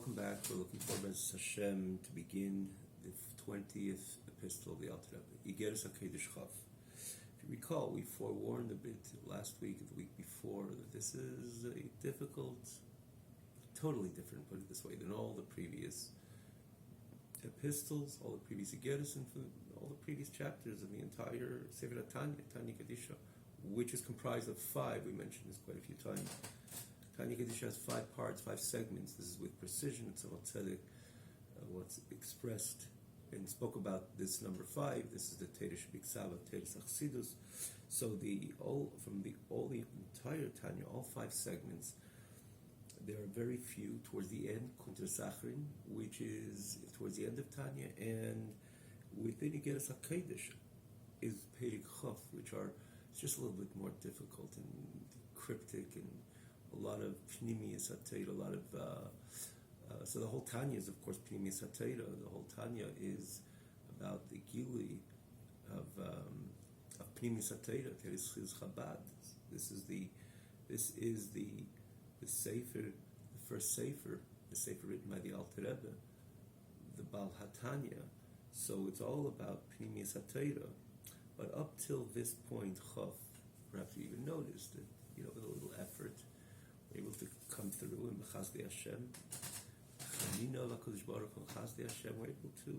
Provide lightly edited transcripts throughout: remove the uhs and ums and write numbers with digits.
welcome back. We're looking for Bez Hashem to begin the 20th epistle of the Alter Rebbe, Igeres HaKedesh Chav. If you recall, we forewarned a bit last week and the week before that this is a difficult, totally different, put it this way, than all the previous epistles, all the previous Igeres, and all the previous chapters of the entire Sefirot Tanya, Tanya Kedisha, which is comprised of 5. We mentioned this quite a few times. Tanya Kedisha has 5 parts, 5 segments. This is with precision. It's about tzedek, what's expressed and spoke about this number 5. This is the Teresh Biksava, Teresh Achsidus. So the entire Tanya, all 5 segments, there are very few towards the end, Kunter Sachrin, which is towards the end of Tanya, and within Igeres HaKedesh is Perik Chof, which are just a little bit more difficult and cryptic and a lot of Pnimiyas HaTeira, a lot of so the whole Tanya is, of course, Pnimiyas HaTeira. The whole Tanya is about the Gili of Pnimiyas HaTeira, Teres Chabad. This is the Sefer, the first Sefer, the Sefer written by the Alter Rebbe, the Baal HaTanya. So it's all about Pnimiyas HaTeira. But up till this point, Chof, perhaps you even noticed that, with a little effort, we're able to come through in B'chazdei Hashem. Chanina of HaKadosh Baruch Hu, B'chazdei Hashem, we're able to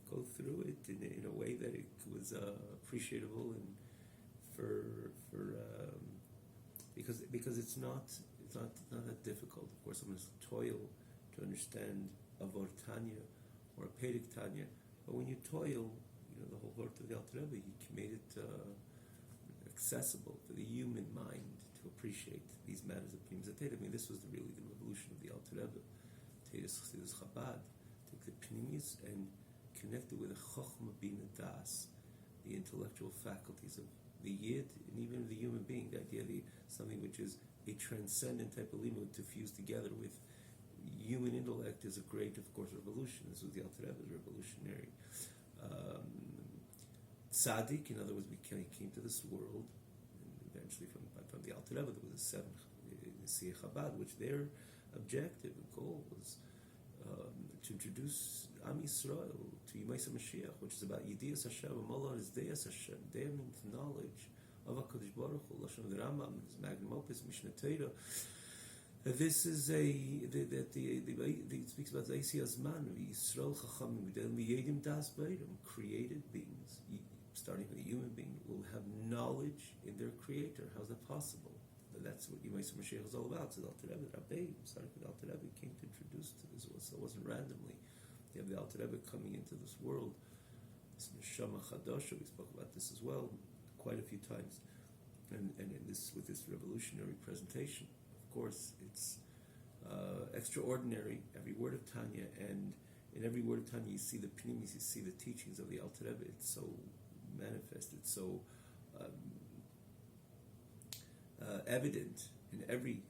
go through it in a way that it was appreciable, and because it's not that difficult. Of course, someone has to toil to understand a Vor Tanya or a Perik Tanya, but when you toil, the whole Word of the Alter Rebbe, he made it accessible for the human mind to appreciate these matters of Pnimiyas HaTeira. I mean, this was really the revolution of the Alter Rebbe. Teres Chassidus Chabad, take the Pnimiyas and connect it with a Chochma Bina Das, the intellectual faculties of the Yid and even the human being. The idea of something which is a transcendent type of limud to fuse together with human intellect is a great, of course, revolution. This was the Alter Rebbe's revolutionary. Tzaddik, in other words, came to this world, and eventually from the Alter Rebbe, there was a 7 Nesiei Chabad, which their objective and goal was to introduce Am Yisrael to Yemais HaMashiach, which is about Yediyas Hashem, Amallah is Deyas Hashem. They means knowledge of HaKadosh Baruch Hu, Lashon of the Rambam, his magnum opus, Mishnah Torah. This is it speaks about Zaisi Azman, Yisrael Chachamim, Yedim Das Beirim, created beings, starting with a human being, will have knowledge in their creator. How's that possible? That's what Yemais HaMashiach is all about. So the Alter Rebbe, Rabbeim, starting with the Alter Rebbe, came to introduce to this world. So it wasn't randomly. You have the Alter Rebbe coming into this world. This Neshama Chadasha, we spoke about this as well quite a few times. And with this revolutionary presentation, of course, it's extraordinary. Every word of Tanya, and in every word of Tanya, you see the Pnimis, you see the teachings of the Alter Rebbe. It's so manifested, so evident in every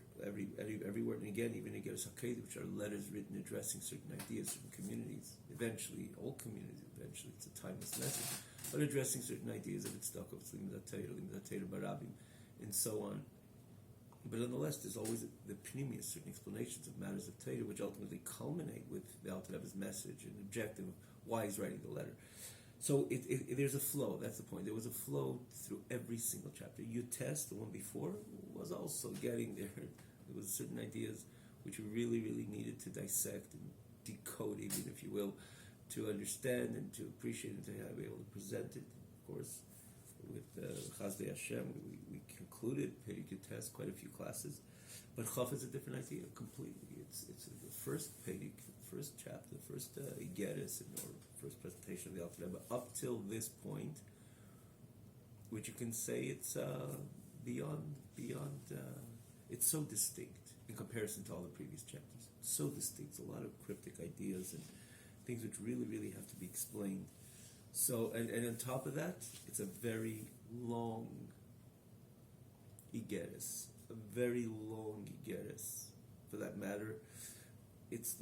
word. And again, even Igeres HaKedesh, which are letters written addressing certain ideas, certain communities. Eventually, all communities. Eventually, it's a timeless message, but addressing certain ideas of its stuck of Limud HaTorah, Barabim, and so on. But nonetheless, there's always the Pnimiyas, certain explanations of matters of Torah, which ultimately culminate with the Alter Rebbe's message and objective of why he's writing the letter. So there's a flow. That's the point. There was a flow through every single chapter. Yutes, the one before, was also getting there. There was certain ideas which we really, really needed to dissect and decode, even if you will, to understand and to appreciate and to be able to present it. Of course, with Chazdei Hashem, we concluded Perik Yutes, quite a few classes. But Chaf is a different idea completely. It's the first Perik, first chapter, the first Igeres, or first presentation of the Alter Rebbe, up till this point, which you can say it's beyond. It's so distinct in comparison to all the previous chapters. So distinct. A lot of cryptic ideas and things which really, really have to be explained. So, and on top of that, it's a very long Igeres. A very long Igeres. For that matter, it's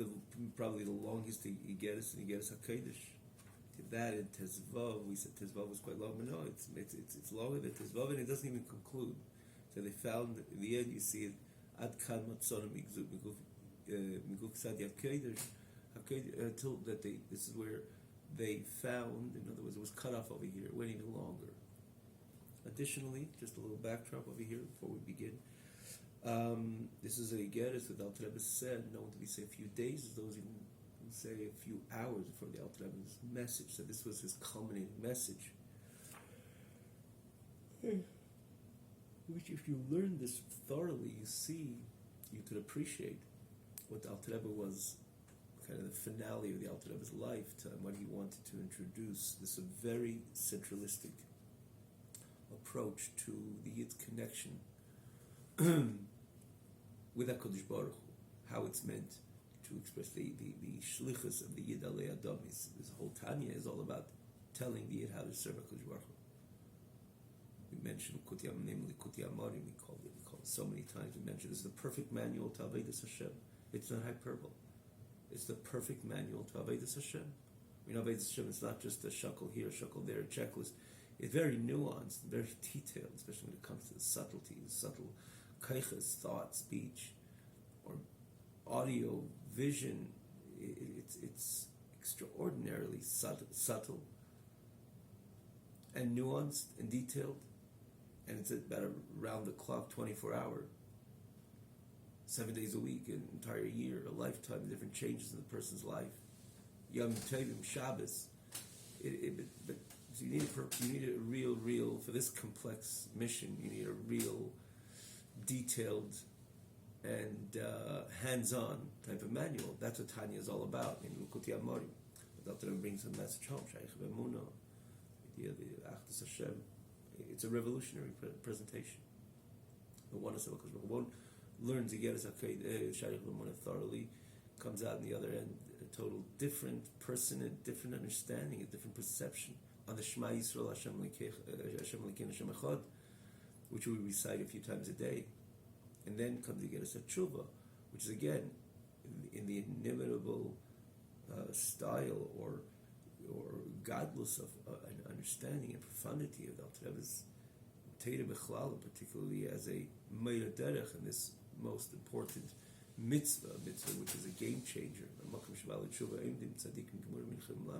probably the longest Igeres in Igeres HaKedesh. That in Tezvav, we said Tezvav was quite long, but no, it's longer than Tezvav, and it doesn't even conclude. So they found, in the end, you see it, Ad Kan Matzonim until that this is where they found, in other words, it was cut off over here, it went even longer. Additionally, just a little backdrop over here before we begin. This is a Igeres that Alter Rebbe said, known to be say a few days, as those even say a few hours before the Alter Rebbe's message. So this was his culminating message. Which, if you learn this thoroughly, you could appreciate what the Alter Rebbe was, kind of the finale of the Alter Rebbe's lifetime, what he wanted to introduce, this very centralistic approach to the Yid's connection with HaKadosh Baruch Hu, how it's meant to express the shlichus of the Yid Alei Adam. This whole Tanya is all about telling the Yid how to serve HaKadosh Baruch Hu. We mentioned Kutiyam, namely Kutiyam Marim, we call it so many times. We mentioned this is the perfect manual to Avodas Hashem. It's not hyperbole. It's the perfect manual to Avodas Hashem. Avodas Hashem is not just a shekel here, a shekel there, a checklist. It's very nuanced, very detailed, especially when it comes to the subtleties, subtle kaiches, thought, speech, or audio, vision. It's extraordinarily subtle and nuanced and detailed, and it's about around the clock, 24-hour, 7 days a week, an entire year, a lifetime, different changes in the person's life. Yom Tovim, Shabbos. But so you need a real, for this complex mission, you need a real detailed and hands-on type of manual. That's what Tanya is all about. In Lukutei Amorim, but Dr. brings a message home. Shaykh B'Emunah, the Achdus Hashem. It's a revolutionary presentation. The Oneness of God. One learns to get his Shaykh B'Emunah thoroughly, comes out on the other end a total different person, a different understanding, a different perception on the Shema Yisrael Hashem Elokeinu Hashem Echad, which we recite a few times a day. And then comes to get us a tshuva, which is again in the inimitable style or godless of an understanding and profundity of the Alter Rebbe's Teira B'chlal, particularly as a Meir Derech in this most important mitzvah which is a game changer.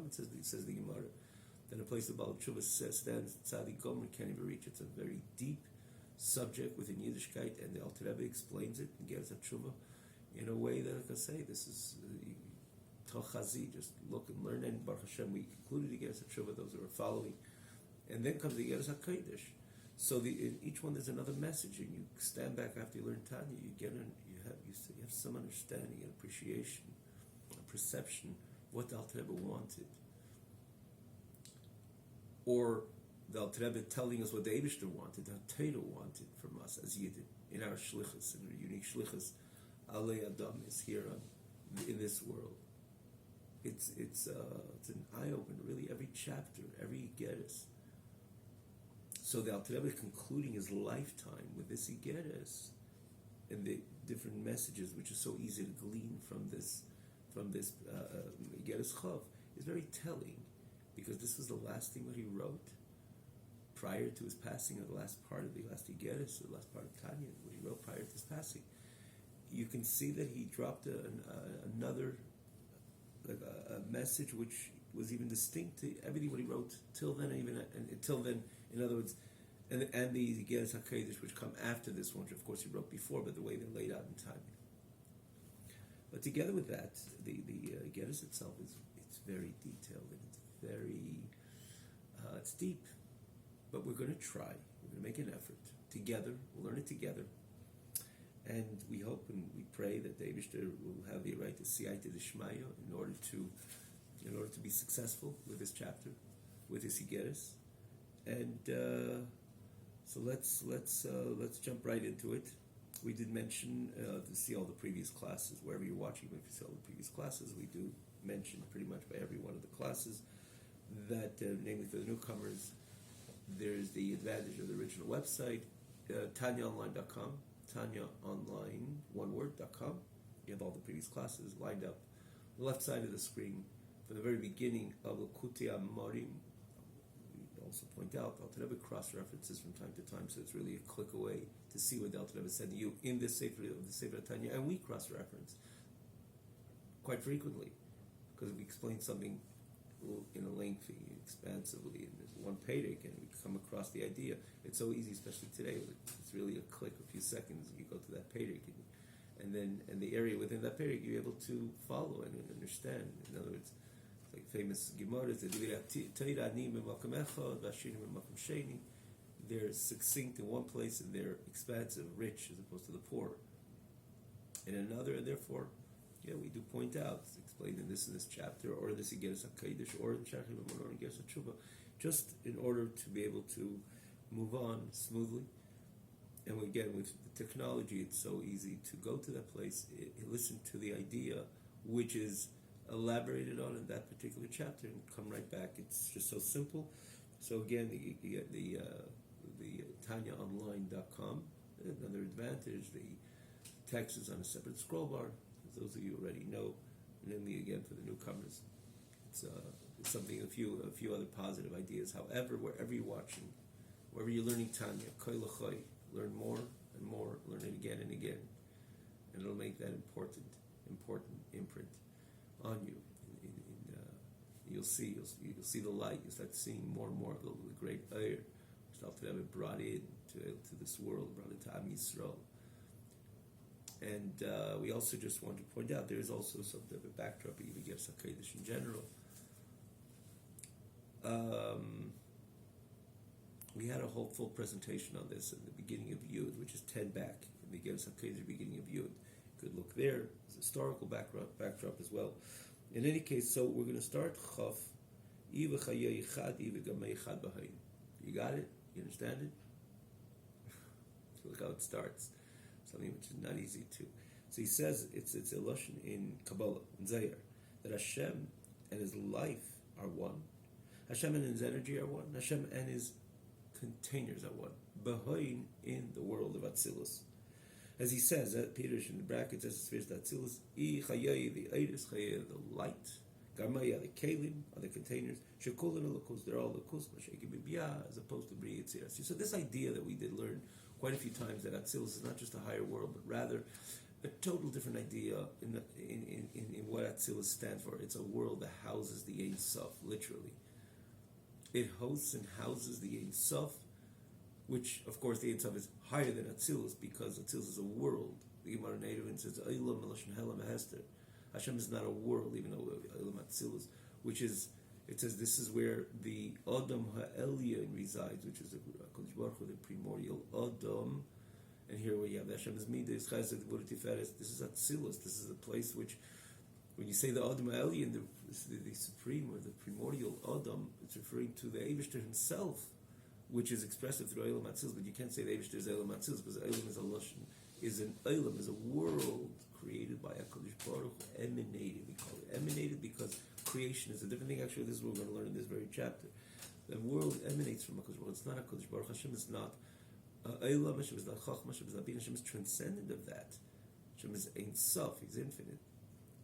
It says the Gemara that a place the Baal Tshuva stands, Tzadik Gomer can't even reach. It's a very deep subject within Yiddishkeit, and the Alter Rebbe explains it and gives a tshuva in a way that, like I say, this is Tochazi, just look and learn. And Baruch Hashem, we concluded to get us a tshuva, those who are following. And then comes the Geras HaKodesh. So in each one there's another message, and you stand back after you learn Tanya, you have some understanding and appreciation, a perception what the Alter Rebbe wanted. Or the Alter Rebbe telling us what the Eibishter wanted, how Torah wanted from us as Yidden, in our shlichus, in our unique shlichus. Alei Adam is here in this world. It's an eye-opener, really, every chapter, every Igeres. So the Alter Rebbe concluding his lifetime with this Igeres and the different messages, which is so easy to glean from this Igeres Chav, is very telling, because this was the last thing that he wrote prior to his passing, or the last part of the last Igeres, the last part of Tanya, what he wrote prior to his passing. You can see that he dropped another message which was even distinct to everything what he wrote till then, until then. In other words, and the Geras HaKodesh, which come after this one, which of course he wrote before, but the way they're laid out in time. But together with that, the Geras itself it's very detailed and it's very it's deep. But we're going to try. We're going to make an effort together. We'll learn it together, and we hope and we pray that the Eibishter will have the right to see Siyata D'Shmaya in order to be successful with this chapter, with this Igeres. And so let's jump right into it. We did mention to see all the previous classes, wherever you're watching. If you see all the previous classes, we do mention pretty much by every one of the classes that, namely for the newcomers, there's the advantage of the original website, TanyaOnline.com, TanyaOnline, one word.com. You have all the previous classes lined up. The left side of the screen, from the very beginning of Lukutei Amorim, we also point out the Alter Rebbe cross-references from time to time, so it's really a click away to see what the Alter Rebbe said to you in this Sefer of the Sefer Tanya, and we cross-reference quite frequently, because we explain something in a lengthy, expansively, and there's one pedic, and we come across the idea. It's so easy, especially today. It's really a click, a few seconds, you go to that pedic, and the area within that pedic you're able to follow and understand. In other words, it's like famous Gemara, they're succinct in one place and they're expansive, rich, as opposed to the poor in another, and therefore, we do point out, it's explained in this chapter, or this Igeres HaKodesh, or in Shachim or in Igeres HaTshuva, just in order to be able to move on smoothly. And again, with the technology, it's so easy to go to that place, listen to the idea, which is elaborated on in that particular chapter, and come right back. It's just so simple. So again, you get the TanyaOnline.com. Another advantage, the text is on a separate scroll bar. Those of you already know, and then again for the newcomers, it's something, a few other positive ideas. However, wherever you're watching, wherever you're learning Tanya, Koi L'Choi, learn more and more, learn it again and again, and it'll make that important imprint on you. You'll see the light. You start seeing more and more of the great air. Start to have it brought in to this world, brought into Am Yisrael. And we also just want to point out there is also something of a backdrop of Igeres HaKodesh in general. We had a whole full presentation on this at the beginning of Yud, which is 10 back in the Igeres HaKodesh, beginning of Yud. Good look there. There's a historical backdrop as well. In any case, so we're going to start Chaf. You got it? You understand it? Look how it starts. Something which is not easy to. So he says it's a lashon in Kabbalah, in Zayar, that Hashem and His life are one. Hashem and His energy are one. Hashem and His containers are one. Behoin in the world of Atzilus. As he says, Peter in the brackets, as Sefirot Atzilus, I Chayei, the Eidus, Chayei, the light, Garmaya, the Kalim, are the containers, Shekulin Lakus, they're all Lakus, Mashaki Bibya, as opposed to Bri Yitzirasi. So this idea that we did learn quite a few times, that Atzilus is not just a higher world, but rather a total different idea in what Atzilus stands for. It's a world that houses the Ein Sof, literally. It hosts and houses the Ein Sof, which, of course, the Ein Sof is higher than Atzilus, because Atzilus is a world. The Gemara native says, Eilam Melashon Hela Mehester. Hashem is not a world, even though Eilam Atzilus, which is, it says this is where the Adam Ha'elyon resides, which is the HaKadosh Baruch Hu, the primordial Adam. And here we have the Hashem's Midas, Chesed, Gvura, Tiferes. This is Atzilus. This is a place which, when you say the Adam Ha'elyon, the supreme or the primordial Adam, it's referring to the Eibishter himself, which is expressive through Eilam Atzilus. But you can't say the Eibishter is Eilam Atzilus, because Eilam is a lashon, is an Eilam, is a world created by HaKadosh Baruch Hu, emanated. We call it emanated because creation is a different thing. Actually, this is what we're going to learn in this very chapter. The world emanates from HaKadosh Baruch Hu. It's not HaKadosh Baruch Hu. Hashem is not Eilam, Hashem is not Chachma, Hashem is not Bin, Hashem is transcendent of that. Hashem is Ein Sof, He's infinite.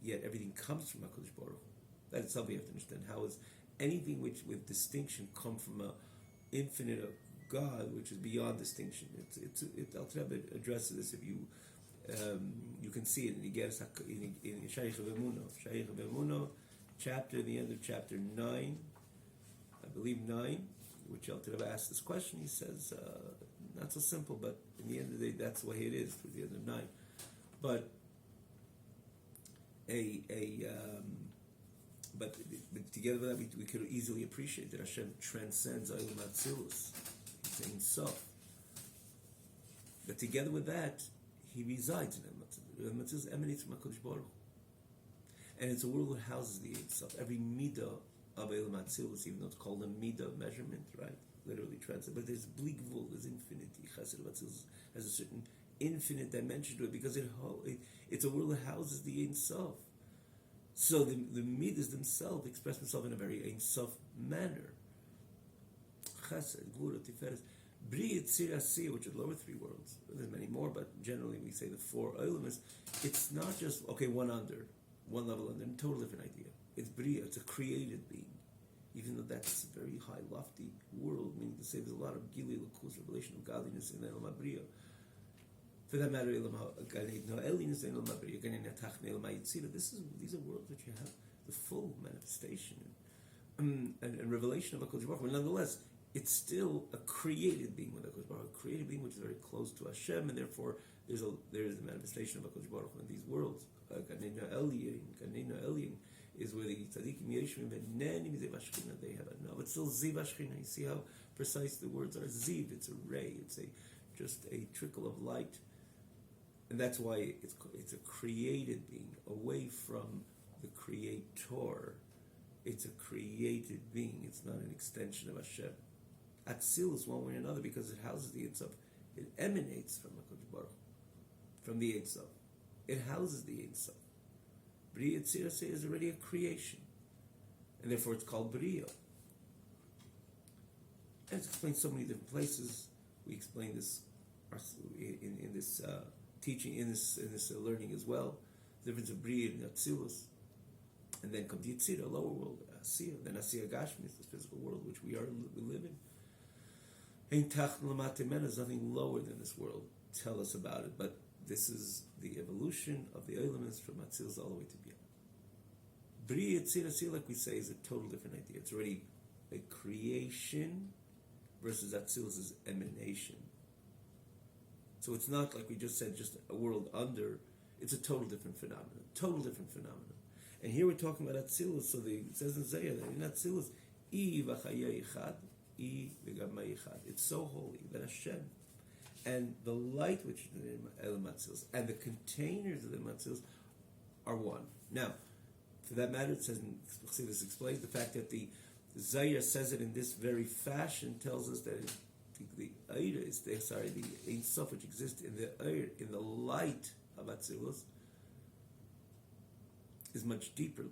Yet everything comes from HaKadosh Baruch Hu. That itself we have to understand. How is anything which with distinction come from a infinite of God, which is beyond distinction? Al Rebbe addresses this. If you can see it in Shaykh of Emunah, chapter, the end of chapter 9, I believe 9, which Al Rebbe asked this question. He says, not so simple, but in the end of the day, that's the way it is through the end of 9. But but together with that, we could easily appreciate that Hashem transcends Eilam Atzilus. He's Ein Sof. But together with that, He resides in Eilam Atzilus. Eilam Atzilus emanates from HaKadosh Baruch Hu. And it's a world that houses the Ein Sof. Every midah of Eilam Atzilus, even though it's called a midah of measurement, right? Literally translated. But there's bli gvul, there's infinity. Chesed of Atzilus has a certain infinite dimension to it, because it's a world that houses the Ein Sof. So the midas themselves express themselves in a very Ein Sof manner. Chesed, Gvura, Tiferes, Bri Yitzirasi, which are the lower three worlds. There's many more, but generally we say the four Eilamis. It's not just, one level under, a total different idea. It's Bria, it's a created being. Even though that's a very high, lofty world, meaning to say there's a lot of Gili Lakus, revelation of godliness in Elam Bria. For that matter, these are worlds which you have the full manifestation and revelation of HaKadosh Baruch Hu. Nonetheless, it's still a created being with HaKadosh Baruch Hu, a created being which is very close to Hashem, and therefore there is a manifestation of HaKadosh Baruch Hu in these worlds. Ganena Elyon is where the tzaddikim yeshvim v'nenim ziv hashchina, they have a no, but still ziv hashchina. You see how precise the words are. Ziv, it's a ray, it's just a trickle of light, and that's why it's a created being away from the Creator. It's a created being. It's not an extension of Hashem. Atzilus, one way or another, because it houses the Ein Sof. It emanates from HaKadosh Baruch Hu, from the Ein Sof. It houses the Ein Sof. Bria Tzira is already a creation, and therefore it's called Bria. And it's explained so many different places. We explain this in this teaching, in this learning as well. The difference of Bria and Atzilus. And then comes Yitzira, a lower world, Asiya. Then Asiya Gashmis, the physical world which we live in. Ein Tachn L'Matimena, there's nothing lower than this world. Tell us about it. But this is the evolution of the elements from Atzilus all the way to Bia. Bria Yitzira, like we say, is a total different idea. It's already a creation versus Atzilus' emanation. So it's not like we just said, just a world under. It's a total different phenomenon. Total different phenomenon. And here we're talking about Atzilus, so it says in Zayah that in Atzilus, I v'chayei echad, I v'gamay echad. It's so holy that Hashem and the light which is in Elam Atzilus and the containers of the Atzilus are one. Now, for that matter, it says in Chassidus explains the fact that the Zayah says it in this very fashion tells us that the Ein Sof which exists in the light of Atzilus is much deeper,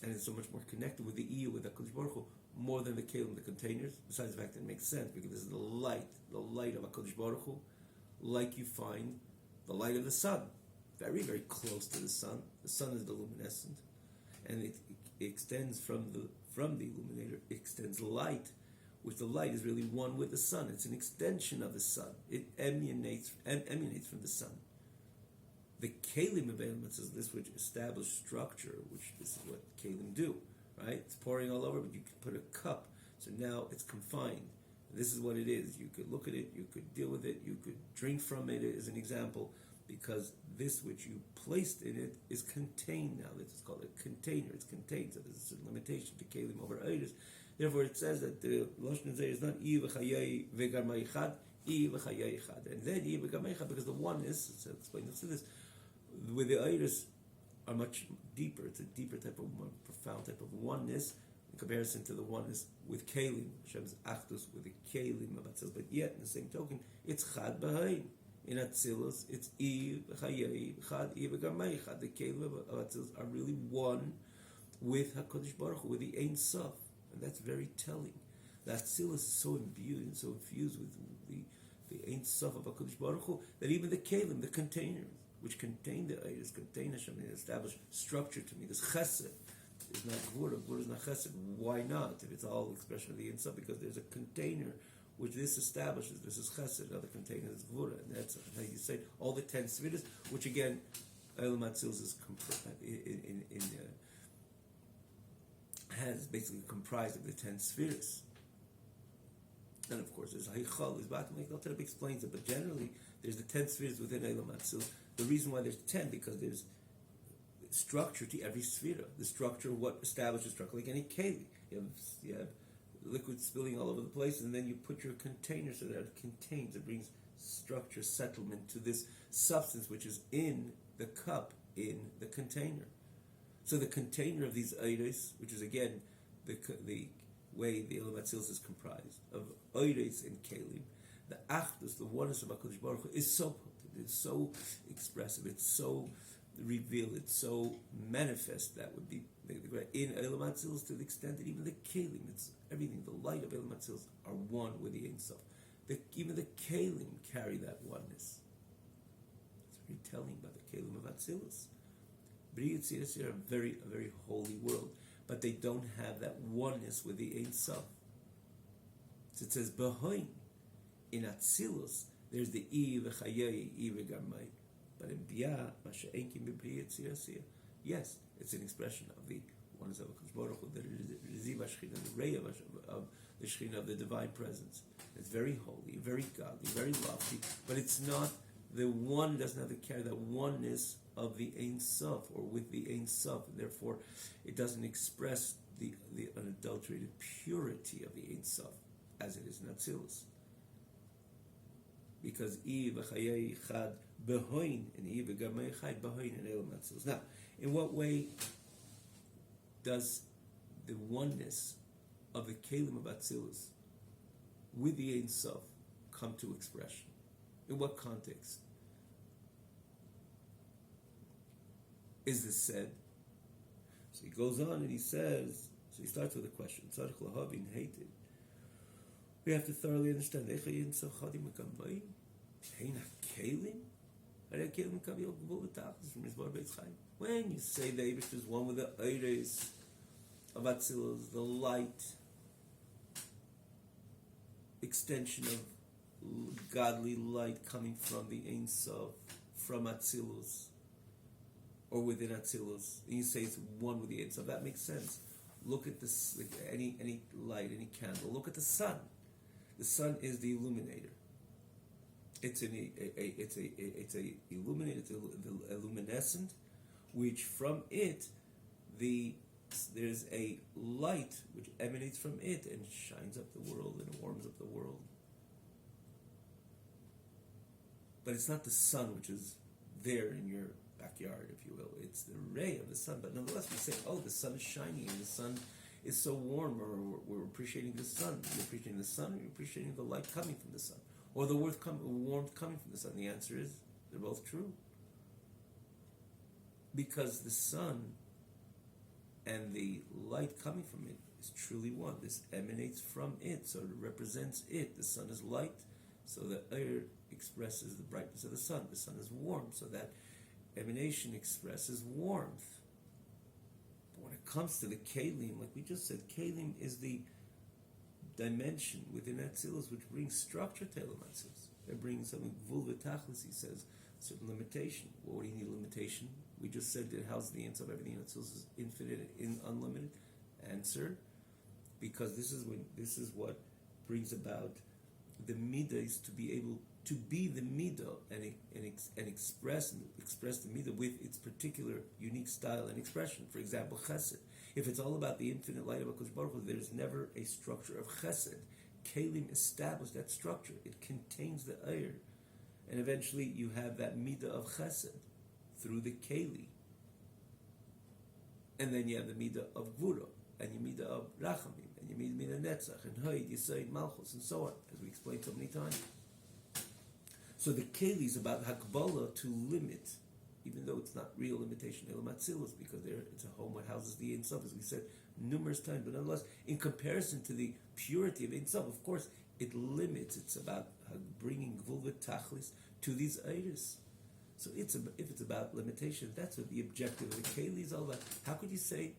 and it's so much more connected with the Iyah, with the HaKadosh Baruch Hu, more than the Kelim, the containers, besides the fact that it makes sense, because this is the light of HaKadosh Baruch Hu, like you find the light of the sun, very, very close to the sun. The sun is the luminescent, and it extends from the illuminator, it extends light, which the light is really one with the sun. It's an extension of the sun. It emanates from the sun. The Kalim of Elam says this, which establish structure, which this is what Kalim do, right? It's pouring all over, but you can put a cup, so now it's confined. This is what it is. You could look at it, you could deal with it, you could drink from it as an example, because this which you placed in it is contained now. This is called a container. It's contained, so there's a certain limitation to Kalim over Eiris. Therefore, it says that the Lashon Zeh is not I v'chayei v'garmai echad, I v'chayei echad, and then I v'garmai echad, because the oneness, it's explained to this, with the iris are much deeper. It's a deeper type of, more profound type of oneness in comparison to the oneness with Kalim. Hashem's Achdus with the Kalim of Atzilus. But yet, in the same token, it's Chad B'Hain. In Atzilus, it's I V'Chayei, Chad, I V'Gamay, Chad. The Kalim of Atzilus are really one with HaKadosh Baruch Hu, with the Ein Sof. And that's very telling. The Atzilus is so imbued and so infused with the Ein Sof of HaKadosh Baruch Hu that even the Kalim, the containers, which contain the Eiris, contain Hashem, and establish structure to me. This chesed is not Gvura. Gvura is not chesed. Why not? If it's all expression of the Ein Sof, because there's a container which this establishes. This is chesed. Another container is Gvura, and that's how you say all the 10 Sefirot, which again, Elam Atzilus is has basically comprised of the 10 Sefirot. And of course, there's Haichal, there's Batim, Haichal explains it, but generally, there's the 10 Sefirot within Elam Atzilus. The reason why there's 10, because there's structure to every Sefirah. The structure, what establishes structure, like any Keli. You have liquid spilling all over the place, and then you put your container so that it contains, it brings structure, settlement to this substance which is in the cup, in the container. So the container of these Eiris, which is again the way the Elam Atzilus is comprised, of Eiris and Kelim, the Achdus, the oneness of HaKadosh Baruch Hu, is so potent, it's so expressive, it's so revealed, it's so manifest, that would be in Elam Atzilus, to the extent that even the Kelim, it's everything, the light of Elam Atzilus are one with the Ein Sof. Even the Kelim carry that oneness. It's very telling about the Kelim of Atzilus. B'ri Yitzir are a very holy world, but they don't have that oneness with the Ein Sof. So it says, B'hoin, in Atzilus, There's the I v'chayei, I v'garmai. But in Biyah, Masha Enkim b'Bri Yetzir Asiyah, yes, it's an expression of the oneness of HaKadosh Baruch Hu, the Reziv HaShechina, the ray of the Shechina, of the divine presence. It's very holy, very godly, very lofty, but it's not, the one doesn't have to carry that oneness of the Ein Sof, or with the Ein Sof, and therefore it doesn't express the unadulterated purity of the Ein Sof, as it is in Atzilus. Because I v'chayei chad behoin, and I v'garmei chad behoin in Elam Atzilus. Now, in what way does the oneness of the Kelim of Atzilus with the Ein Sof come to expression? In what context is this said? So he goes on and he says, so he starts with a question. Tzarich lahavin hated. We have to thoroughly understand. When you say the Eibush is one with the Eiris of Atzilus, the light extension of godly light coming from the Ein Sof, from Atzilus, or within Atzilus, and you say it's one with the Ein Sof, that makes sense. Look at this, like any light, any candle. Look at the sun. The sun is the illuminator. It's a illuminator. It's a luminescent, which from it there's a light which emanates from it and shines up the world and warms up the world. But it's not the sun which is there in your backyard, if you will. It's the ray of the sun. But nonetheless, we say, the sun is shining and the sun is so warm, or we're appreciating the sun. You're appreciating the sun, or you're appreciating the light coming from the sun, or the warmth coming from the sun. The answer is, they're both true. Because the sun and the light coming from it is truly one. This emanates from it, so it represents it. The sun is light, so the air expresses the brightness of the sun. The sun is warm, so that emanation expresses warmth. But when it comes to the Kelim, like we just said, Kelim is the dimension within Atzilus which brings structure to Elam Atzilus. It brings something Gvul v'Tachlis, he says, certain limitation. Well, what do you need limitation? We just said that how's the answer of everything in Atzilus is infinite and unlimited. Answer, because this is what brings about the midas to be able to be the midah and express the midah with its particular unique style and expression. For example, chesed. If it's all about the infinite light of HaKadosh Baruch Hu, there's never a structure of chesed. Kelim established that structure. It contains the air, and eventually you have that midah of chesed through the keli, and then you have the midah of gvura, and you midah of rachamim, and you midah netzach, and hoyd, yisoid, malchus, and so on, as we explained so many times. So the keli is about hakbala, to limit, even though it's not real limitation, Elam Atzilus, because it's a home that houses the Ein Sof, as we said numerous times, but nonetheless, in comparison to the purity of Ein Sof, of course, it limits. It's about bringing Gvul v'Tachlis to these Eiris. So if it's about limitation, that's what the objective of the Keli is all about. How could you say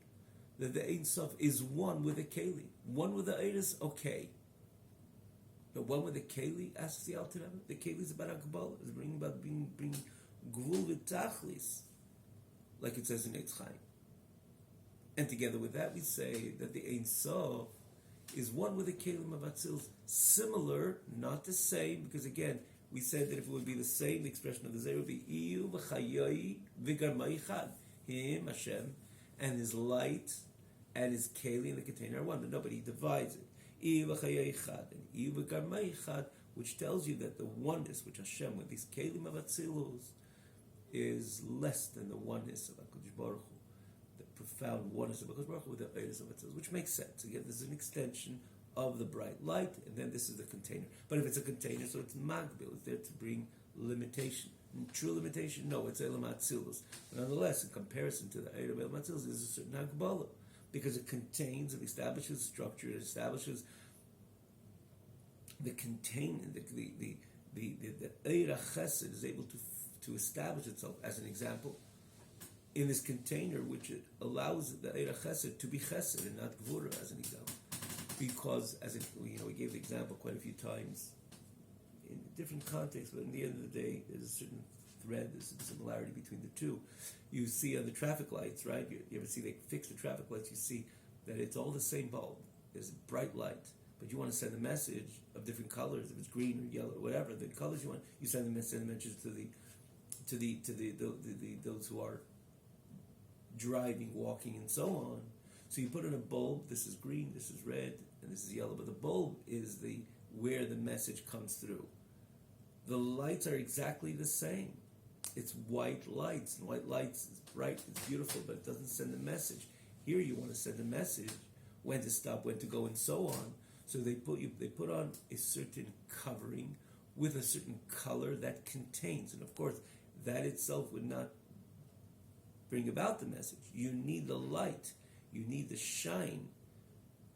that the Ein Sof is one with the Keli? One with the Eiris, okay. But one with the Keli, asks the Alter Rebbe, the Keli is about Akbala, is bringing Gvul v'Tachlis, like it says in Eitz Chaim. And together with that, we say that the Ein Sof is one with the Kelim of Atzilus. Similar, not the same, because again, we said that if it would be the same, the expression of the Zeh would be Iyu v'chayoi v'garmai chad. Him, Hashem, and his light and his Keli in the container are one, but nobody divides it. Iyu v'chayoi chad and Iyu v'garmai chad, which tells you that the oneness which Hashem with these Kelim of Atzilus is less than the oneness of HaKadosh Baruch Hu. Profound oneness of HaKadosh Baruch Hu with the Eidos of Atzilus, which makes sense. Again, this is an extension of the bright light, and then this is the container. But if it's a container, so it's magbil, it's there to bring limitation. True limitation? No, it's Elam Atzilus. But nonetheless, in comparison to the Eidos of Elam Atzilus, there's a certain Hagbala, because it contains, it establishes structure, it establishes the container, the Eira Chesed is able to establish itself, as an example, in this container, which it allows the Eira Chesed to be Chesed and not Gvura, as an example. Because, we gave the example quite a few times in different contexts, but in the end of the day, there's a certain thread, there's a similarity between the two. You see on the traffic lights, right? You ever see they fix the traffic lights, you see that it's all the same bulb. There's a bright light, but you want to send a message of different colors, if it's green or yellow or whatever, the colors you want, you send the message to those who are driving, walking, and so on. So you put in a bulb, this is green, this is red, and this is yellow, but the bulb is where the message comes through. The lights are exactly the same. It's white lights, and white lights is bright, it's beautiful, but it doesn't send a message. Here you want to send a message, when to stop, when to go, and so on. So they put on a certain covering with a certain color that contains, and of course, that itself would not bring about the message. You need the light, you need the shine,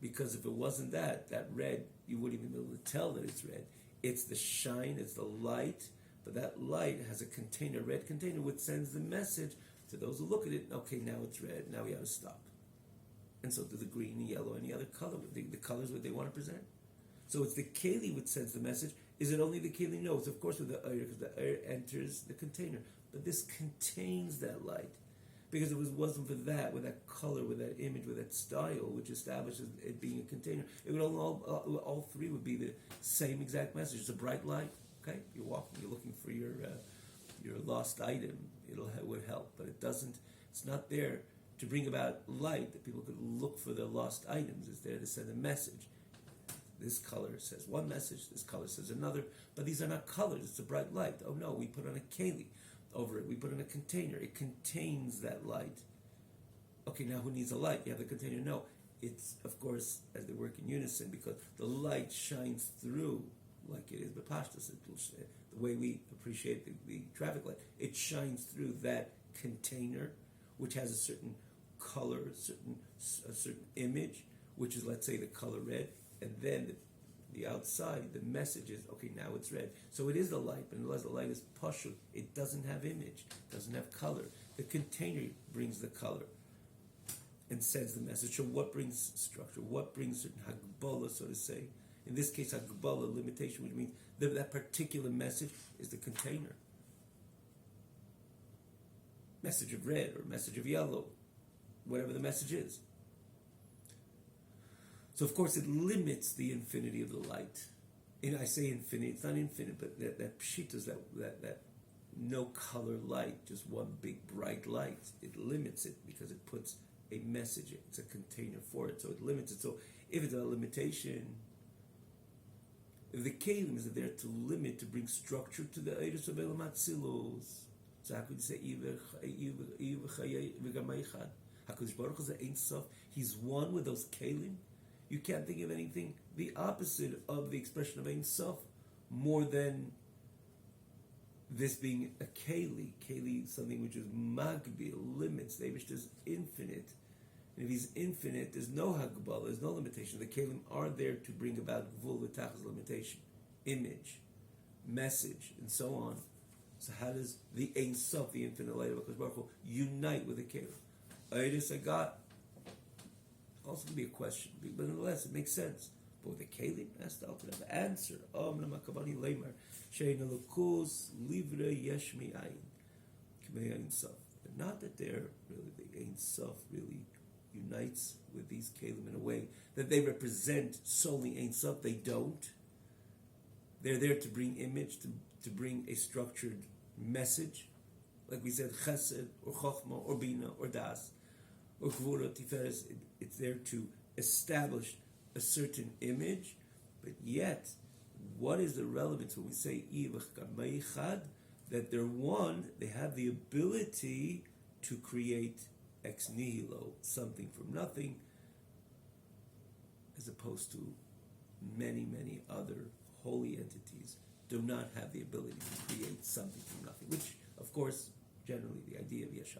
because if it wasn't that red, you wouldn't even be able to tell that it's red. It's the shine, it's the light, but that light has a container, red container, which sends the message to those who look at it. Okay, now it's red, now we have to stop. And so do the green and yellow, any other color, the colors what they want to present. So it's the keli which sends the message. Is it only the keli? No, it's of course with the air, because the air enters the container. But this contains that light. Because if it wasn't for that, with that color, with that image, with that style, which establishes it being a container, it would all three would be the same exact message. It's a bright light. Okay, you're walking, you're looking for your lost item. It would help, but it doesn't. It's not there to bring about light that people could look for their lost items. It's there to send a message. This color says one message, this color says another, but these are not colors. It's a bright light. Oh no, we put on a keli over it. We put in a container. It contains that light. Okay, now who needs a light? You have the container. No, it's, of course, as they work in unison, because the light shines through like it is B'Pashtus, the way we appreciate the traffic light. It shines through that container, which has a certain color, a certain image, which is, let's say, the color red, and then the outside, the message is, okay, now it's red. So it is the light, but unless the light is pashut, it doesn't have image, doesn't have color. The container brings the color and sends the message. So what brings structure? What brings certain hagbola, so to say? In this case, hagbola, limitation, which means that particular message is the container. Message of red or message of yellow, whatever the message is. So of course it limits the infinity of the light. And I say infinity, it's not infinite, but that pshitas, that no color light, just one big bright light, it limits it because it puts a message, it's a container for it, so it limits it. So if it's a limitation, if the kelim is there to limit, to bring structure to the Eirus of Elam Atzilos, so how could you say HaKadosh Baruch Hu is Ein Sof? He's one with those kelim. You can't think of anything the opposite of the expression of Ein Sof more than this being a keli. Keli, something which is magbil, limits. The Eibush is infinite. And if he's infinite, there's no hagbal, there's no limitation. The kelim are there to bring about gvul v'tachas, limitation, image, message, and so on. So how does the Ein Sof, the infinite light of HaKadosh Baruch Hu, unite with the kelim? Eirus Agat. Also can be a question, but nonetheless it makes sense. But with the kelim, that's the ultimate answer. Not that they're really, the Ein Sof really unites with these kelim in a way that they represent solely Ein Sof. They don't. They're there to bring image, to bring a structured message, like we said, chesed or chokhmah or bina or das or gvura tiferes. It's there to establish a certain image, but yet, what is the relevance when we say that they're one? They have the ability to create ex nihilo, something from nothing, as opposed to many, many other holy entities do not have the ability to create something from nothing, which, of course, generally the idea of Yesh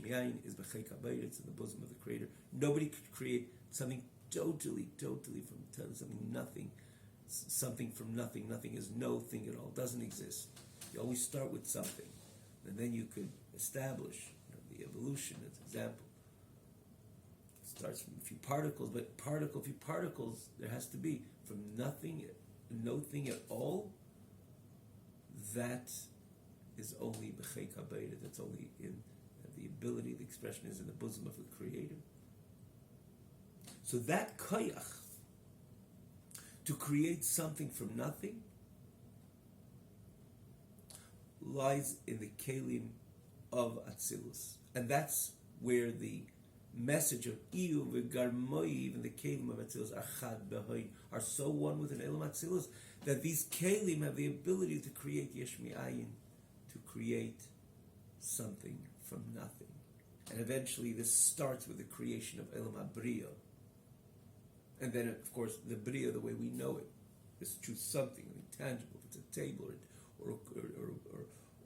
Mi'ayin is B'chei Kabayr, it's in the bosom of the Creator. Nobody could create something totally from something nothing, something from nothing. Nothing is no thing at all, doesn't exist. You always start with something, and then you could establish the evolution as an example. It starts from a few particles, but few particles, there has to be from nothing, no thing at all. that is only b'chei kabeira, that's only in the ability, the expression is in the bosom of the Creator. So that koyach, to create something from nothing, lies in the kelim of Atzilus. And that's where the message of Iyu v'garmoiv and the kelim of Atzilus are chad b'hoy, are so one with an Elam Atzilus, that these kelim have the ability to create yesh mi'ayin, to create something from nothing. And eventually this starts with the creation of Elam HaBriya. And then, of course, the Briya, the way we know it, is to choose something intangible. If it's a table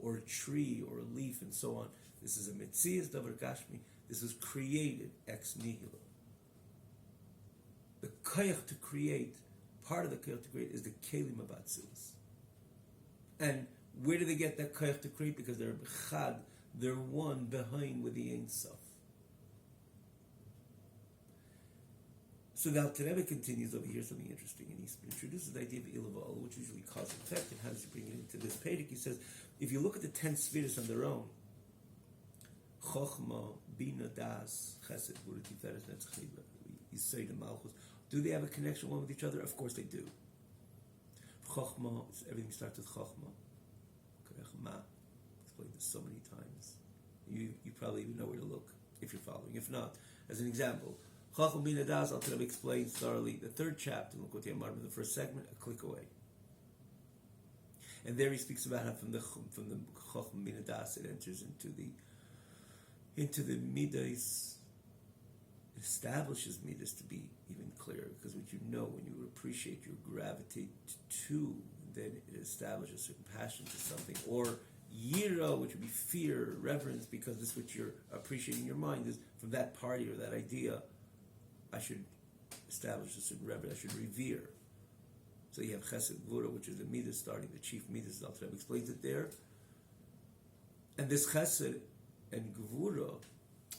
or a tree or a leaf and so on. This is a Metzias Davar Gashmi. This is created ex nihilo. The koyach to create, part of the koyach to create is the kelim of Atzilus. And where do they get that koyach to create? Because they're b'chad, they're one behind with the Ein Sof. So now Rebbe continues over here something interesting, and he introduces the idea of Ilaval, which is usually cause and effect, and how does he bring it into this Pedic? He says, if you look at the 10 spheres on their own, Chochma, Bina, Das, Chesed, Gvura, Tiferes, Netzach, Yisod, and Malchus, do they have a connection one with each other? Of course they do. Chochma, everything starts with Chochma. Chachma, explained this so many times. You probably even know where to look if you're following. If not, as an example, Chacham Bina Das, Al Rebbe explains thoroughly the 3rd chapter, L'Kutei Amarim, the 1st segment, a click away. And there he speaks about how from the Chacham Bina Das it enters into the Midas, it establishes Midas to be even clearer, because what you know, when you appreciate, you gravitate to, then it establishes a certain passion to something, or Yira, which would be fear, reverence, because this what you're appreciating in your mind is from that party or that idea, I should establish a certain reverence, I should revere. So you have Chesed Gvura, which is the Midas starting, the chief Midas, Al Rebbe explains it there. And this Chesed and Gvura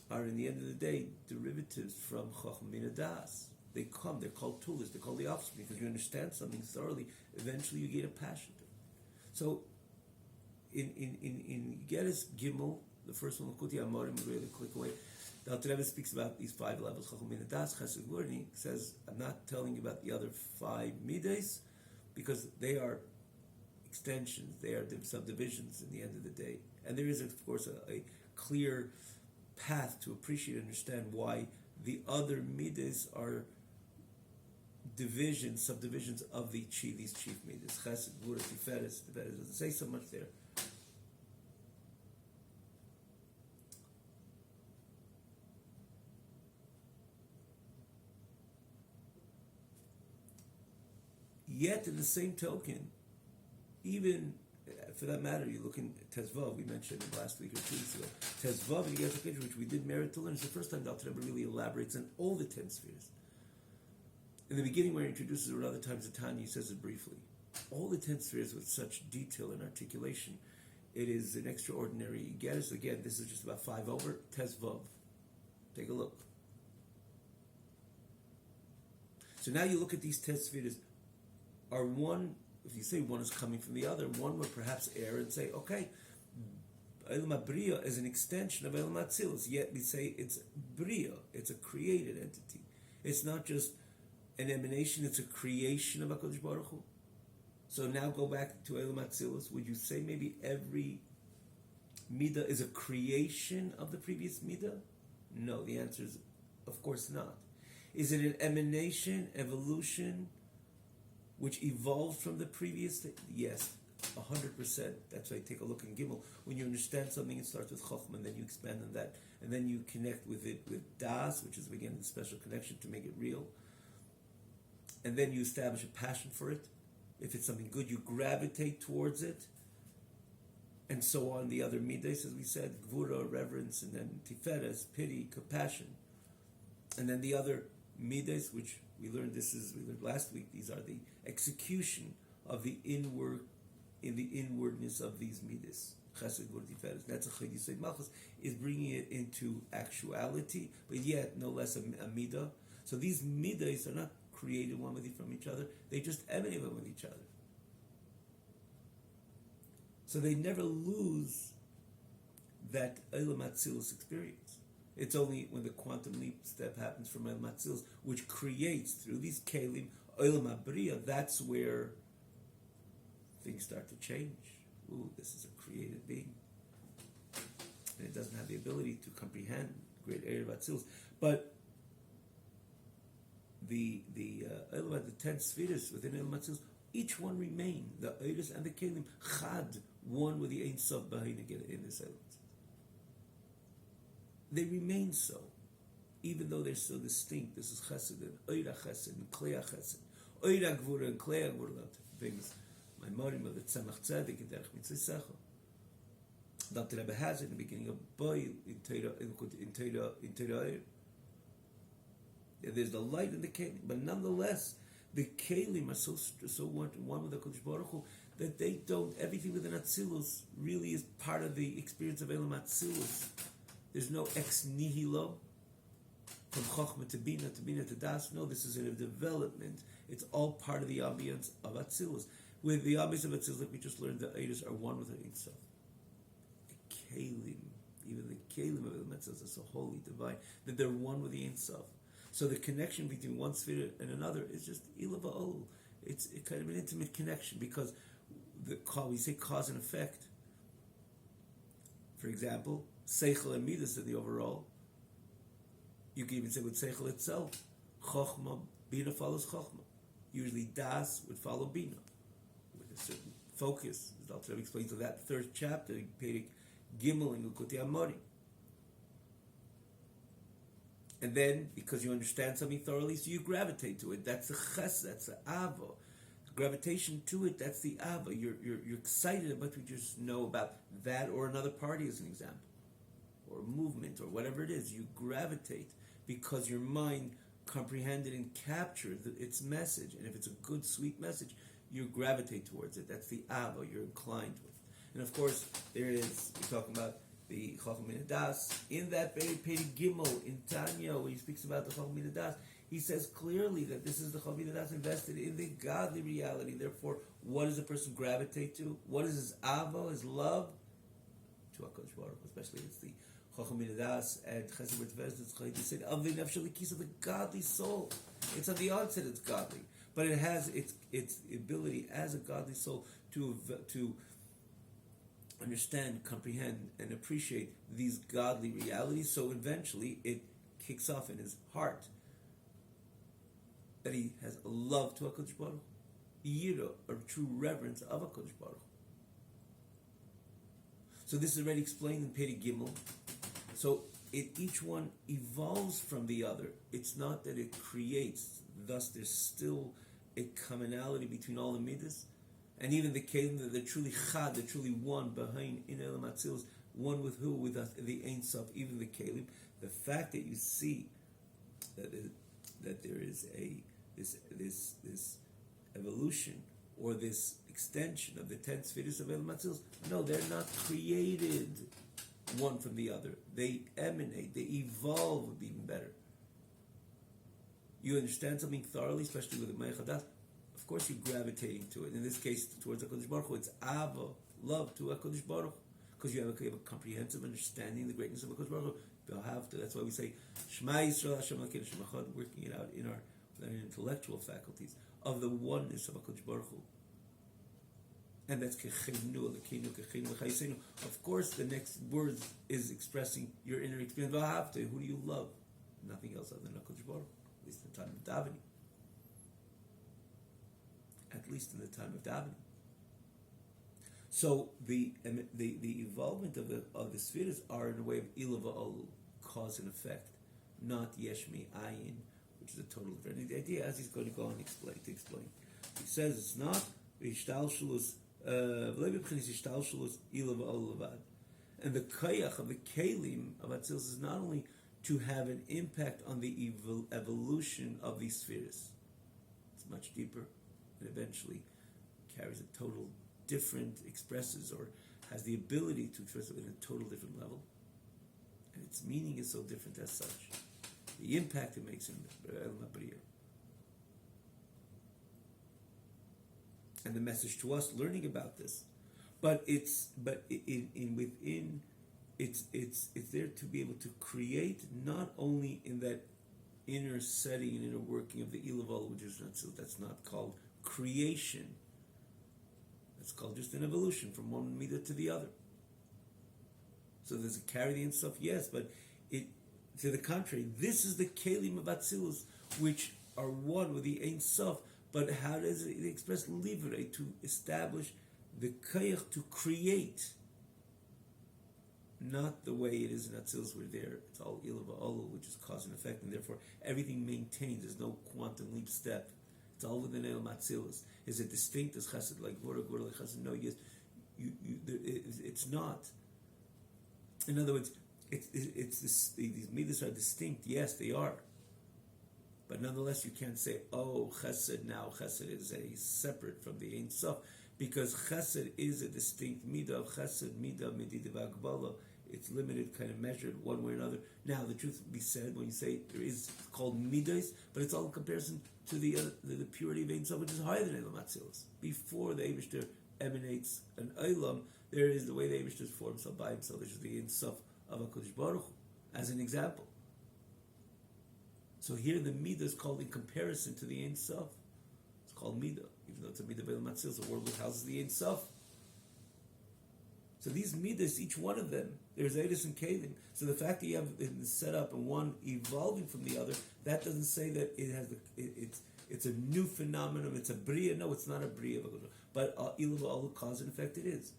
are, in the end of the day, derivatives from Chacham Bina Das. They're called Tulas, they're called the offspring, because you understand something thoroughly, eventually you get a passion to it. So, in Geras Gimel, the first one, L'Kutei Amarim, really quick away, the Alter Rebbe speaks about these 5 levels, Chacham Bina Das, Chesed Gvura, and he says, I'm not telling you about the other 5 Midas, because they are extensions, they are subdivisions in the end of the day. And there is, of course, a clear path to appreciate and understand why the other Midas are subdivisions of these chief Midas. Chesed, Gvura, Tiferes, doesn't say so much there. Yet, in the same token, even for that matter, you look in Tezvav, we mentioned it last week or 2 weeks ago. Tezvav, you get a picture, which we did merit to learn. It's the first time the Alter Rebbe really elaborates on all the 10 spheres. In the beginning, where he introduces it, or other times the Tanya, he says it briefly. All the 10 spheres with such detail and articulation, it is an extraordinary. Again, this is just about 5 over. Tezvav. Take a look. So now you look at these 10 spheres. Are one, if you say one is coming from the other, one would perhaps err and say, okay, Elam HaBriya is an extension of Elam HaTzilus, yet we say it's Briya, it's a created entity. It's not just an emanation, it's a creation of HaKadosh Baruch Hu. So now go back to Elam HaTzilus, would you say maybe every Midah is a creation of the previous Midah? No, the answer is, of course not. Is it an emanation, evolution, which evolved from the previous? Yes, 100%. That's why I take a look in Gimel. When you understand something, it starts with Chochmah, and then you expand on that, and then you connect with it with Das, which is again the special connection to make it real. And then you establish a passion for it. If it's something good, you gravitate towards it, and so on. The other midas, as we said, Gvura, reverence, and then Tiferes, pity, compassion, and then the other midas, which we learned last week. These are the execution of the inwardness of these midas. Chesed, Gvura, Tiferes. That's a Chayid Yisod Malchus, is bringing it into actuality, but yet no less a midah. So these midas are not created one from each other; they just emanate one with each other. So they never lose that Olam Atzilus experience. It's only when the quantum leap step happens from Olam Atzilus, which creates, through these Kelim, Olam HaBriya, that's where things start to change. Ooh, this is a created being. And it doesn't have the ability to comprehend great area of Atzilus. But the 10 spheres within Olam Atzilus, each one remain, the Eidos and the Kelim, Chad, one with the Ein Sof B'Hain in this element. They remain so, even though they're so distinct. This is Chesed and Oira Chesed and Kleya Chesed, Oira Gvura and Kleya Gvura. Famous Maimorim of the Tzemach Tzedek in Derech Mitzvah Sechel. Dr. Rebbe has it in the beginning of Boy in Teira. There's the light in the Kelim, but nonetheless, the Kelim are so one with the Kodesh Baruch Hu that they don't. Everything within Atzilus really is part of the experience of Elam Atzilus. There's no ex nihilo from Chochmah to Bina to Das. No, this is a development. It's all part of the ambience of Atzilus. With the ambience of Atzilus, like we just learned, the Eidos are one with the Ein Sof. The Kelim, even the Kelim of Elam Atzilus are so holy, divine, that they're one with the Ein Sof. So the connection between one sphere and another is just ilava ol. It's kind of an intimate connection because we say cause and effect. For example, seichel and midas in the overall. You can even say with seichel itself, chochma, bina follows chochma. Usually das would follow bina with a certain focus. As Dr. Rebbe explains in that third chapter, Perek Gimel in Likutei Amorim. And then, because you understand something thoroughly, so you gravitate to it. That's a ches, that's an ava. Gravitation to it, that's the ava. You're excited about what you just know about that or another party as an example. Or a movement, or whatever it is. You gravitate because your mind comprehended and captured its message. And if it's a good, sweet message, you gravitate towards it. That's the ava, you're inclined with. And of course, there is, we're talking about the Chacham Min Hadas, in that very Perek Gimel in Tanya, when he speaks about the Chacham Min Hadas, he says clearly that this is the Chacham Min Hadas invested in the godly reality. Therefore, what does a person gravitate to? What is his ava, his love? To HaKadosh Baruch Hu, especially it's the Chacham Min Hadas and Chesed B'Tveres, it's Chayit said, of the Nefesh Elikis, of the godly soul. It's on the onset, it's godly. But it has its ability as a godly soul to understand, comprehend, and appreciate these godly realities. So eventually it kicks off in his heart that he has a love to HaKadosh Baruch Hu, yira, or true reverence of HaKadosh Baruch Hu. So this is already explained in Perek Gimel. So each one evolves from the other. It's not that it creates. Thus, there's still a commonality between all the midas. And even the Kelim, they're truly chad, they're truly one behind in Elam Atzilus, one with who? With the Ein Sof, even the Kelim. The fact that you see that there is this evolution or this extension of the 10 spheres of Elam Atzilus, no, they're not created one from the other. They emanate, they evolve, would be even better. You understand something thoroughly, especially with the Meichadas. Of course, you're gravitating to it. In this case, towards HaKadosh Baruch Hu, it's ava, love to HaKadosh Baruch Hu, because you have a comprehensive understanding of the greatness of HaKadosh Baruch Hu. You'll have to. That's why we say Shema Yisrael Hashem Elokeinu Hashem Echad, working it out in our intellectual faculties of the oneness of HaKadosh Baruch Hu. And that's Kechenu, Elokeinu, Kechenu, V'chayisenu. Of course, the next word is expressing your inner experience. V'ahavta, who do you love? Nothing else other than HaKadosh Baruch Hu, at least in the time of davening. At least in the time of davening. So the evolvement of the spheres are in a way of ilava olu, cause and effect, not yeshmi ayin, which is a total different. The idea, as he's going to go on to explain. He says it's not ishtalshulus ilava olu levad, and the kayach of the kelim of Atzilus is not only to have an impact on the evolution of these spheres. It's much deeper. Eventually carries a total different, expresses or has the ability to express it at a total different level. And its meaning is so different as such. The impact it makes in Elam HaBriya. And the message to us learning about this. But in within, it's there to be able to create, not only in that inner setting and inner working of the Ilaval, which is not, so that's not called creation. That's called just an evolution from one midah to the other. So there's a carry the Ein Sof, yes, but it, to the contrary, this is the kelim of Atzilus, which are one with the Ein Sof. But how does it express livre, to establish the koyach to create? Not the way it is in Atzilus, where there it's all ilava olu, which is cause and effect, and therefore everything maintains. There's no quantum leap step. It's all within Elam Atzilus. Is it distinct as Chesed, like Gvura like Chesed? No, yes, it's not. In other words, these midas are distinct. Yes, they are. But nonetheless, you can't say, oh, Chesed now, Chesed is a separate from the Ein Sof, because Chesed is a distinct midah of Chesed, midah, mididiv agbala. It's limited, kind of measured one way or another. Now, the truth be said, when you say there is called midas, but it's all in comparison to the purity of Ein Sof, which is higher than Elam Atzilus. Before the Eibishter emanates an Eilam, there is the way the Eibishter forms himself by himself, which is the Ein Sof of HaKadosh Baruch Hu, as an example. So here the midah is called in comparison to the Ein Sof. It's called midah, even though it's a midah of Elam Atzilus, the world which houses the Ein Sof. So these midas, each one of them, there's Eidus and Kalim. So the fact that you have it set up and one evolving from the other, that doesn't say that it has it's a new phenomenon. It's a bria. No, it's not a bria. But ilu all cause and effect it is.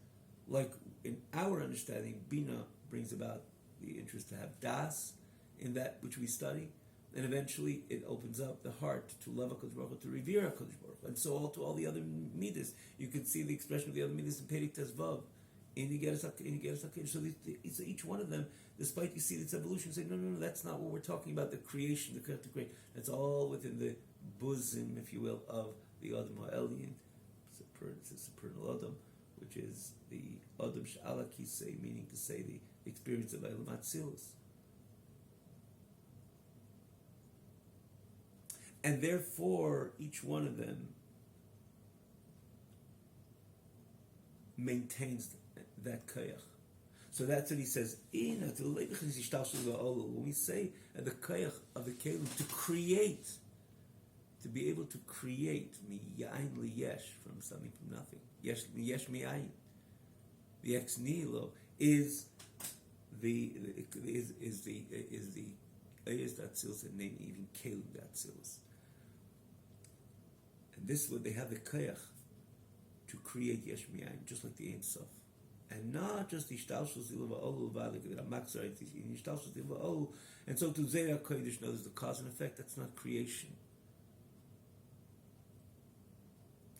Like in our understanding, Bina brings about the interest to have das in that which we study, and eventually it opens up the heart to love HaKadosh Baruch Hu, to revere HaKadosh Baruch Hu, and so all to all the other midas. You can see the expression of the other midas in Perek Tezvav. So each one of them, despite you see its evolution, say, no, that's not what we're talking about, the creation, the to create. That's all within the bosom, if you will, of the Adam Ha'elyon, it's a supernal Adam, which is the Adam Sh'ala Kisei, meaning to say the experience of Elam Atzilus. And therefore, each one of them maintains that koyach. So that's what he says. When we say the koyach of the kelim, to create, to be able to create miyayin liyesh, from something from nothing. Yesh miyayin. The ex nihilo is the ayes datzilus, and name even kelim datzilus. And this is what they have the koyach to create yesh miyayin, just like the Ein Sof. And not just ishtalshus ilva olu v'alik the Ramaxar ishtalshus ilva olu, and so to Zeir Kodesh knows the cause and effect. That's not creation.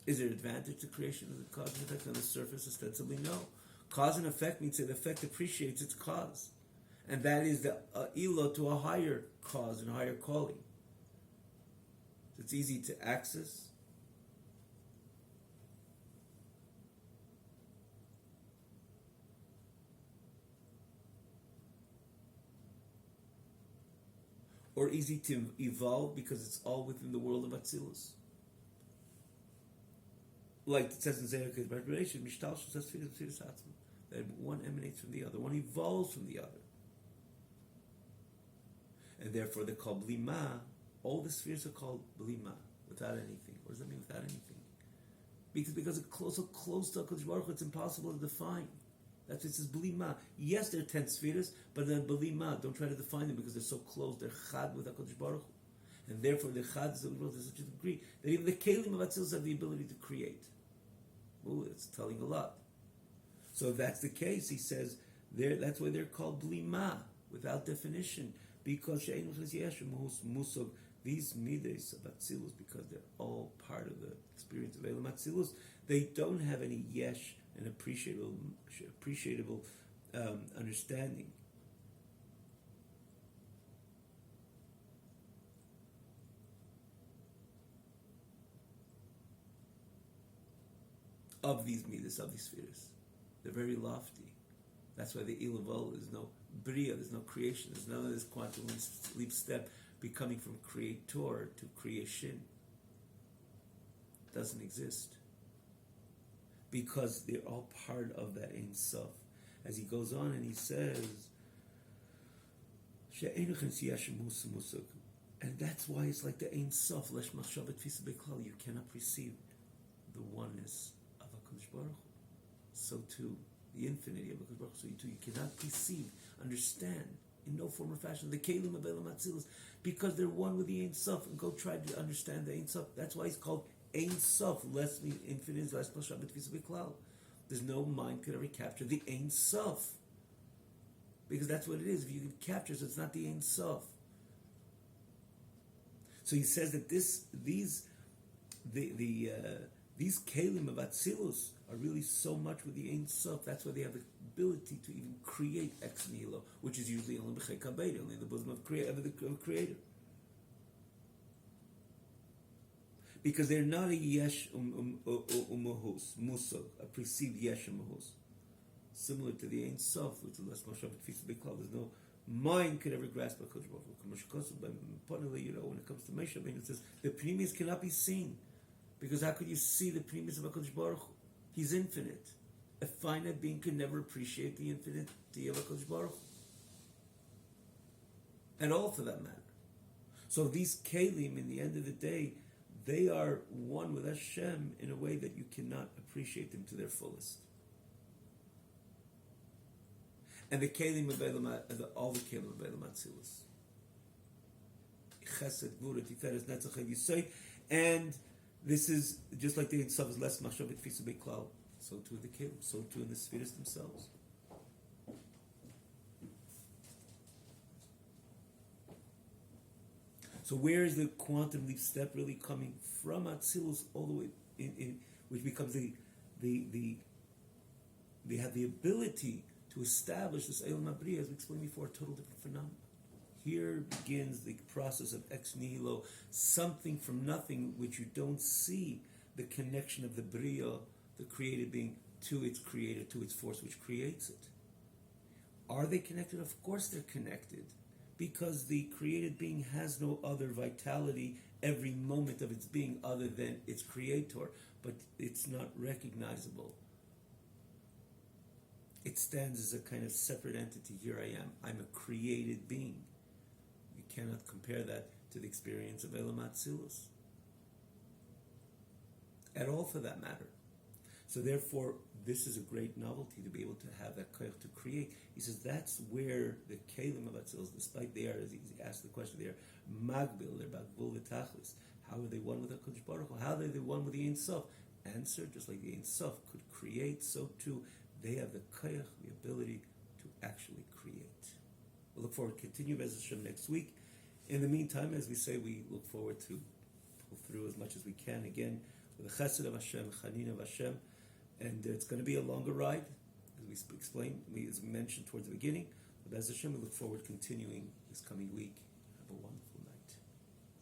Is there advantage to creation of the cause and effect on the surface? Ostensibly, no. Cause and effect means that the effect appreciates its cause, and that is the ilo to a higher cause and a higher calling. So it's easy to access. Or easy to evolve because it's all within the world of Atzilus. Like it says in Zayak's revelation, that one emanates from the other, one evolves from the other. And therefore they're called blima. All the spheres are called blima, without anything. What does that mean, without anything? Because it's so close to HaKadosh Baruch Hu, it's impossible to define. That's what it says, blima. Yes, there are 10 spheres, but then blima, don't try to define them because they're so close. They're chad with HaKadosh Baruch Hu. And therefore, the chad is to such a degree that even the kelim of Atzilus have the ability to create. Ooh, it's telling a lot. So if that's the case, he says, that's why they're called blima, without definition. Because these midas of Atzilus, because they're all part of the experience of Elam Atzilus, they don't have any yesh, an appreciable understanding. Of these midas, of these spheres. They're very lofty. That's why the Ilavol is no bria, there's no creation, there's none of this quantum leap step becoming from creator to creation. It doesn't exist. because they're all part of that Ein Sof. As he goes on and he says, and that's why it's like the Ein Sof, you cannot perceive the oneness of HaKadosh Baruch Hu. So too, the infinity of HaKadosh Baruch Hu. So too, you cannot perceive, understand, in no form or fashion, the Kelim of Elam Atzilus, because they're one with the Ein Sof, and go try to understand the Ein Sof. That's why he's called Ein Sof, less the infinite, less Mashab B'Tfisa B'Klal. There's no mind could ever capture the Ein Sof, because that's what it is. If you can capture it, so it's not the Ein Sof. So he says that these Kelim of Atzilus are really so much with the Ein Sof. That's why they have the ability to even create ex nihilo, which is usually only b'chei kabed, only in the bosom of the Creator. Because they're not a yesh umahus, musog, a perceived yesh umahus. Similar to the Ein Sof, which is less mashab tfisa b'klal. There's no mind could ever grasp HaKadosh Baruch Hu. When it comes to Moshe Rabbeinu, it says the pnimius cannot be seen, because how could you see the pnimius of HaKadosh Baruch Hu? He's infinite. A finite being can never appreciate the infinity of HaKadosh Baruch Hu. At all, for that matter. So these kelim, in the end of the day, they are one with Hashem in a way that you cannot appreciate them to their fullest. And the kelim of all the kelim of Elam Atzilus, Chesed, Gvura, Tiferes, Netzach, Yisai, and this is just like the Ein Sof is less Mashab B'Tfisa B'Klal. So too in the kelim, so too in the Sefirot themselves. So where is the quantum leap step really coming from Atzilus all the way in which becomes they have the ability to establish this Elam Abriya, as we explained before, a total different phenomenon. Here begins the process of ex nihilo, something from nothing which you don't see, the connection of the Briya, the created being, to its creator, to its force which creates it. Are they connected? Of course they're connected, because the created being has no other vitality every moment of its being other than its creator, but it's not recognizable. It stands as a kind of separate entity. Here I am. I'm a created being. You cannot compare that to the experience of Elam Atzilus at all, for that matter. So therefore, this is a great novelty to be able to have that koyach to create. He says that's where the kelim of Atzilus, despite they are, as he asked the question, they are magbil, they're bagbul v'tachlis. How are they one with HaKadosh Baruch Hu? How are they one with the Ein Sof? Answer, just like the Ein Sof could create, so too they have the koyach, the ability to actually create. We'll look forward to continue Bez Hashem next week. In the meantime, as we say, we look forward to pull through as much as we can again with the chesed of Hashem, chanin of Hashem. And it's going to be a longer ride, as we explained, as we mentioned towards the beginning. But as Hashem, we look forward to continuing this coming week. Have a wonderful